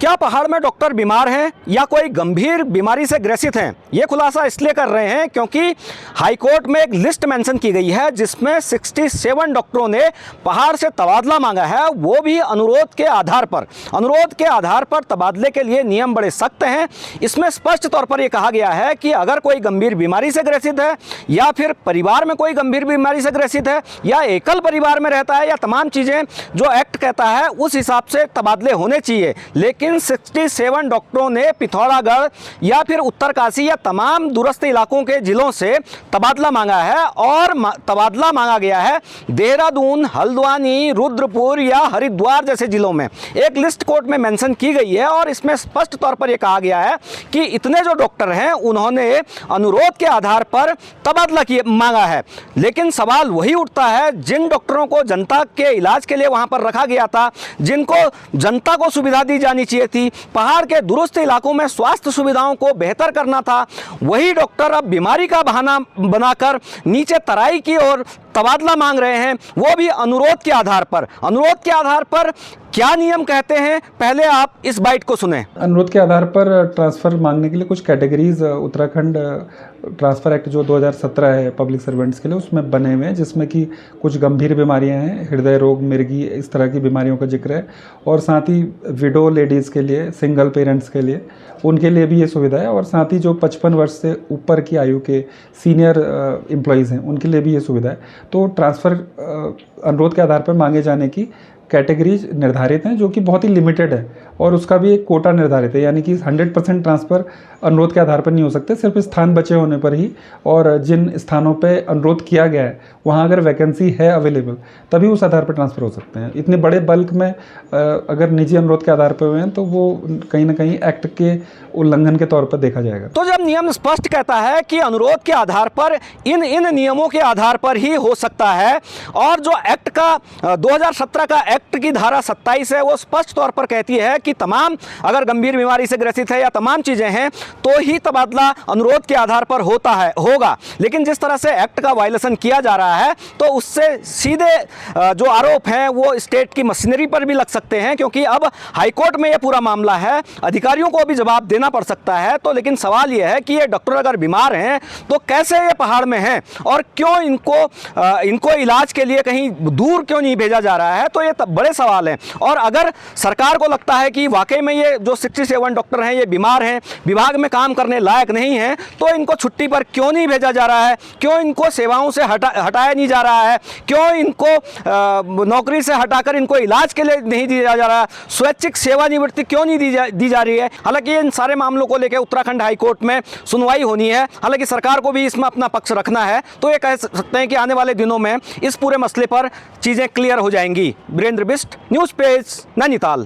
क्या पहाड़ में डॉक्टर बीमार हैं या कोई गंभीर बीमारी से ग्रसित हैं? ये खुलासा इसलिए कर रहे हैं क्योंकि हाईकोर्ट में एक लिस्ट मेंशन की गई है जिसमें 67 डॉक्टरों ने पहाड़ से तबादला मांगा है, वो भी अनुरोध के आधार पर। अनुरोध के आधार पर तबादले के लिए नियम बड़े सख्त हैं। इसमें स्पष्ट तौर पर यह कहा गया है कि अगर कोई गंभीर बीमारी से ग्रसित है या फिर परिवार में कोई गंभीर बीमारी से ग्रसित है या एकल परिवार में रहता है या तमाम चीज़ें जो एक्ट कहता है उस हिसाब से तबादले होने चाहिए। लेकिन 67 डॉक्टरों ने पिथौरागढ़ या फिर उत्तरकाशी या तमाम दूरस्थ इलाकों के जिलों से तबादला मांगा है और तबादला मांगा गया है देहरादून, हल्द्वानी, रुद्रपुर या हरिद्वार जैसे जिलों में। एक लिस्ट कोर्ट में मेंशन की गई है और इसमें स्पष्ट तौर पर यह कहा गया है कि इतने जो डॉक्टर हैं उन्होंने अनुरोध के आधार पर तबादला मांगा है। लेकिन सवाल वही उठता है, जिन डॉक्टरों को जनता के इलाज के लिए वहां पर रखा गया था, जिनको जनता को सुविधा दी जानी चाहिए थी, पहाड़ के दूरस्थ इलाकों में स्वास्थ्य सुविधाओं को बेहतर करना था, वही डॉक्टर अब बीमारी का बहाना बनाकर नीचे तराई की ओर तबादला मांग रहे हैं, वो भी अनुरोध के आधार पर। अनुरोध के आधार पर क्या नियम कहते हैं, पहले आप इस बाइट को सुने। अनुरोध के आधार पर ट्रांसफ़र मांगने के लिए कुछ कैटेगरीज उत्तराखंड ट्रांसफ़र एक्ट जो 2017 है पब्लिक सर्वेंट्स के लिए, उसमें बने हुए हैं, जिसमें कि कुछ गंभीर बीमारियां हैं, हृदय रोग, मिर्गी, इस तरह की बीमारियों का जिक्र है। और साथ ही विडो लेडीज़ के लिए, सिंगल पेरेंट्स के लिए, उनके लिए भी ये सुविधा है। और साथ ही जो 55 वर्ष से ऊपर की आयु के सीनियर एम्प्लॉयज़ हैं उनके लिए भी ये सुविधा है। तो ट्रांसफ़र अनुरोध के आधार पर मांगे जाने की कैटेगरीज निर्धारित हैं जो कि बहुत ही लिमिटेड है और उसका भी एक कोटा निर्धारित है, यानी कि 100% ट्रांसफ़र अनुरोध के आधार पर नहीं हो सकते, सिर्फ स्थान बचे होने पर ही। और जिन स्थानों पे अनुरोध किया गया है वहाँ अगर वैकेंसी है अवेलेबल तभी उस आधार पर ट्रांसफ़र हो सकते हैं। इतने बड़े बल्क में अगर निजी अनुरोध के आधार पर हुए हैं तो वो कहीं ना कहीं एक्ट के उल्लंघन के तौर पर देखा जाएगा। तो जब नियम स्पष्ट कहता है कि अनुरोध के आधार पर इन नियमों के आधार पर ही हो सकता है, और जो एक्ट का 2017 का एक्ट की धारा 27 है वो स्पष्ट तौर पर कहती है कि तमाम अगर गंभीर बीमारी से ग्रसित है या तमाम चीज़ें हैं तो ही तबादला अनुरोध के आधार पर होगा। लेकिन जिस तरह से एक्ट का वायलेशन किया जा रहा है तो उससे सीधे जो आरोप हैं वो स्टेट की मशीनरी पर भी लग सकते हैं, क्योंकि अब हाईकोर्ट में ये पूरा मामला है, अधिकारियों को भी जवाब देना पड़ सकता है। तो लेकिन सवाल ये है कि ये डॉक्टर अगर बीमार हैं तो कैसे ये पहाड़ में हैं और क्यों इनको इलाज के लिए कहीं दूर क्यों नहीं भेजा जा रहा है, तो ये बड़े सवाल हैं। और अगर सरकार को लगता है कि वाकई में ये जो 67 डॉक्टर हैं ये बीमार हैं, विभाग में काम करने लायक नहीं हैं, तो इनको छुट्टी पर क्यों नहीं भेजा जा रहा है, क्यों इनको सेवाओं से हटाया नहीं जा रहा है, क्यों इनको नौकरी से हटाकर इनको इलाज के लिए नहीं दिया जा रहा है, स्वैच्छिक सेवानिवृत्ति क्यों नहीं दी जा रही है। हालांकि इन सारे मामलों को लेकर उत्तराखंड हाईकोर्ट में सुनवाई होनी है, हालांकि सरकार को भी इसमें अपना पक्ष रखना है। तो ये कह सकते हैं कि आने वाले दिनों में इस पूरे मसले पर चीज़ें क्लियर हो जाएंगी। Virendra Bisht, news page, Nainital.